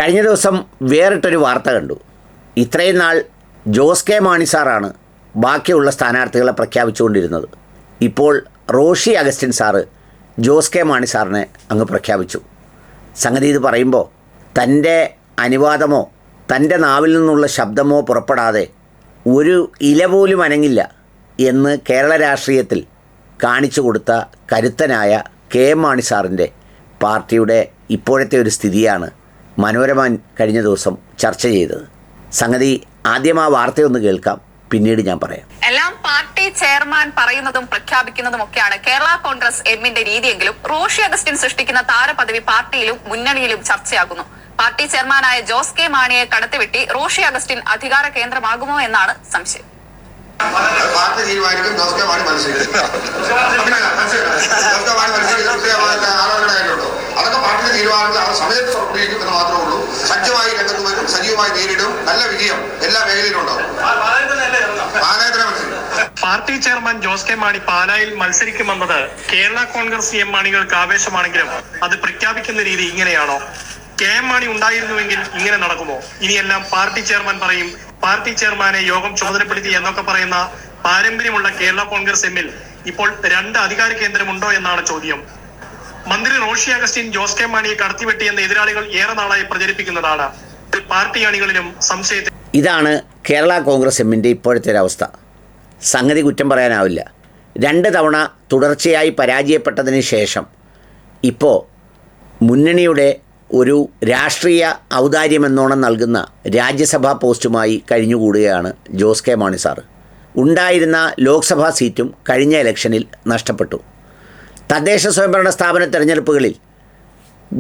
കഴിഞ്ഞ ദിവസം വേറിട്ടൊരു വാർത്ത കണ്ടു. ഇത്രയും നാൾ ജോസ് കെ മാണി സാറാണ് ബാക്കിയുള്ള സ്ഥാനാർത്ഥികളെ പ്രഖ്യാപിച്ചുകൊണ്ടിരുന്നത്. ഇപ്പോൾ റോഷി അഗസ്റ്റിൻ സാറ് ജോസ് കെ മാണി സാറിനെ അങ്ങ് പ്രഖ്യാപിച്ചു. സംഗതി ഇത് പറയുമ്പോൾ തൻ്റെ അനുവാദമോ തൻ്റെ നാവിൽ നിന്നുള്ള ശബ്ദമോ പുറപ്പെടാതെ ഒരു ഇല പോലും അനങ്ങില്ല എന്ന് കേരള രാഷ്ട്രീയത്തിൽ കാണിച്ചു കൊടുത്ത കരുത്തനായ കെ എം മാണി സാറിൻ്റെ പാർട്ടിയുടെ ഇപ്പോഴത്തെ ഒരു സ്ഥിതിയാണ് മനോരമ കഴിഞ്ഞ ദിവസം ചർച്ച ചെയ്തത്. സംഗതി ആദ്യം ആ വാർത്തയൊന്ന് കേൾക്കാം, പിന്നീട് ഞാൻ പറയാം. എല്ലാം പാർട്ടി ചെയർമാൻ പറയുന്നതും പ്രഖ്യാപിക്കുന്നതും ഒക്കെയാണ് കേരള കോൺഗ്രസ് എമ്മിന്റെ രീതിയെങ്കിലും റോഷി അഗസ്റ്റിൻ സൃഷ്ടിക്കുന്ന താരപദവി പാർട്ടിയിലും മുന്നണിയിലും ചർച്ചയാകുന്നു. പാർട്ടി ചെയർമാനായ ജോസ് കെ മാണിയെ കടത്തിവെട്ടി റോഷി അഗസ്റ്റിൻ അധികാര കേന്ദ്രമാകുമോ എന്നാണ് സംശയം. പാർട്ടി തീരുമാനിക്കും. ജോസ് കെ മാണി മത്സരിക്കും. അതൊക്കെ പാർട്ടിയുടെ തീരുമാനങ്ങൾ ആ സമയത്ത് സമർപ്പിക്കും എന്ന് മാത്രമേ ഉള്ളൂ. സജ്ജമായി രംഗത്ത് വരും, സജീവമായി നേരിടും. നല്ല വിജയം എല്ലാ മേഖലയിലും ഉണ്ടാവും. പാർട്ടി ചെയർമാൻ ജോസ് കെ മാണി പാലായിൽ മത്സരിക്കുമെന്നത് കേരള കോൺഗ്രസ് എം മാണികൾക്ക് ആവേശമാണെങ്കിലും അത് പ്രഖ്യാപിക്കുന്ന രീതി ഇങ്ങനെയാണോ? കെ എം മാണി ഉണ്ടായിരുന്നുവെങ്കിൽ ഇങ്ങനെ നടക്കുമോ? ഇനിയെല്ലാം പാർട്ടി ചെയർമാൻ പറയും, പാർട്ടി ചെയർമാനെ യോഗം ചുമതലപ്പെടുത്തി എന്നൊക്കെ പറയുന്ന പാരമ്പര്യമുള്ള കേരള കോൺഗ്രസ് എമ്മിൽ ഇപ്പോൾ 2 അധികാര കേന്ദ്രമുണ്ടോ എന്നാണ് ചോദ്യം. മന്ത്രി റോഷി അഗസ്റ്റിൻ ജോസ് കെ മാണിയെ കടത്തിവെട്ടിയെന്ന് എതിരാളികൾ ഏറെ നാളായി പ്രചരിപ്പിക്കുന്നതാണ്. പാർട്ടി അണികളിലും സംശയത്തിൽ. ഇതാണ് കേരള കോൺഗ്രസ് എമ്മിൻ്റെ ഇപ്പോഴത്തെ ഒരവസ്ഥ. സംഗതി കുറ്റം പറയാനാവില്ല. 2 തവണ തുടർച്ചയായി പരാജയപ്പെട്ടതിന് ശേഷം ഇപ്പോൾ മുന്നണിയുടെ ഒരു രാഷ്ട്രീയ ഔദാര്യമെന്നോണം നൽകുന്ന രാജ്യസഭാ പോസ്റ്റുമായി കഴിഞ്ഞുകൂടുകയാണ് ജോസ് കെ മാണി സാറ്. ഉണ്ടായിരുന്ന ലോക്സഭാ സീറ്റും കഴിഞ്ഞ ഇലക്ഷനിൽ നഷ്ടപ്പെട്ടു. തദ്ദേശ സ്വയംഭരണ സ്ഥാപന തെരഞ്ഞെടുപ്പുകളിൽ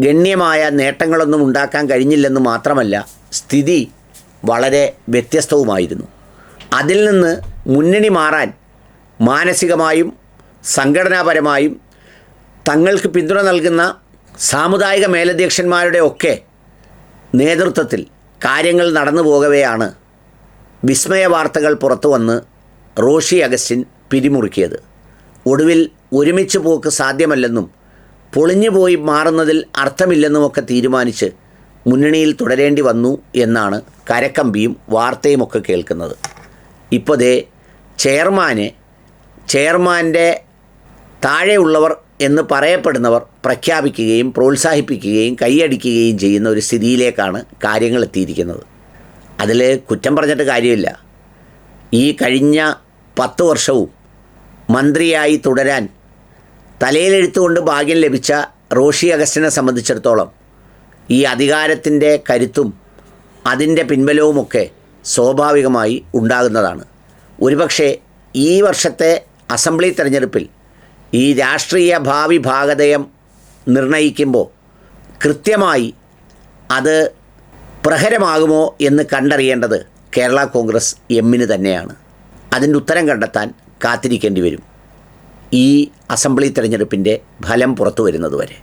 ഗണ്യമായ നേട്ടങ്ങളൊന്നും ഉണ്ടാക്കാൻ കഴിഞ്ഞില്ലെന്ന് മാത്രമല്ല, സ്ഥിതി വളരെ വ്യത്യസ്തവുമായിരുന്നു. അതിൽ നിന്ന് മുന്നണി മാറാൻ മാനസികമായും സംഘടനാപരമായും തങ്ങൾക്ക് പിന്തുണ നൽകുന്ന സാമുദായിക മേലധ്യക്ഷന്മാരുടെ ഒക്കെ നേതൃത്വത്തിൽ കാര്യങ്ങൾ നടന്നു പോകവെയാണ് വിസ്മയ വാർത്തകൾ പുറത്തു വന്ന് റോഷി അഗസ്റ്റിൻ പിരിമുറുക്കിയത്. ഒടുവിൽ ഒരുമിച്ച് പോക്ക് സാധ്യമല്ലെന്നും പൊളിഞ്ഞുപോയി മാറുന്നതിൽ അർത്ഥമില്ലെന്നുമൊക്കെ തീരുമാനിച്ച് മുന്നണിയിൽ തുടരേണ്ടി വന്നു എന്നാണ് കരക്കമ്പിയും വാർത്തയുമൊക്കെ കേൾക്കുന്നത്. ഇപ്പോൾ ദേ ചെയർമാൻ്റെ താഴെയുള്ളവർ എന്ന് പറയപ്പെടുന്നവർ പ്രഖ്യാപിക്കുകയും പ്രോത്സാഹിപ്പിക്കുകയും കൈയടിക്കുകയും ചെയ്യുന്ന ഒരു സ്ഥിതിയിലേക്കാണ് കാര്യങ്ങൾ എത്തിയിരിക്കുന്നത്. അതിൽ കുറ്റം പറഞ്ഞിട്ട് കാര്യമില്ല. ഈ കഴിഞ്ഞ 10 വർഷവും മന്ത്രിയായി തുടരാൻ തലയിലെഴുത്തുകൊണ്ട് ഭാഗ്യം ലഭിച്ച റോഷി അഗസ്റ്റിനെ സംബന്ധിച്ചിടത്തോളം ഈ അധികാരത്തിൻ്റെ കരുത്തും അതിൻ്റെ പിൻബലവുമൊക്കെ സ്വാഭാവികമായി ഉണ്ടാകുന്നതാണ്. ഒരുപക്ഷെ ഈ വർഷത്തെ അസംബ്ലി തെരഞ്ഞെടുപ്പിൽ ഈ രാഷ്ട്രീയ ഭാവി ഭാഗധേയം നിർണയിക്കുമ്പോൾ കൃത്യമായി അത് പ്രഹരമാകുമോ എന്ന് കണ്ടറിയേണ്ടത് കേരള കോൺഗ്രസ് എമ്മിന് തന്നെയാണ്. അതിൻ്റെ ഉത്തരം കണ്ടെത്താൻ കാത്തിരിക്കേണ്ടി വരും ഈ അസംബ്ലി തെരഞ്ഞെടുപ്പിൻ്റെ ഫലം പുറത്തു വരുന്നതുവരെ.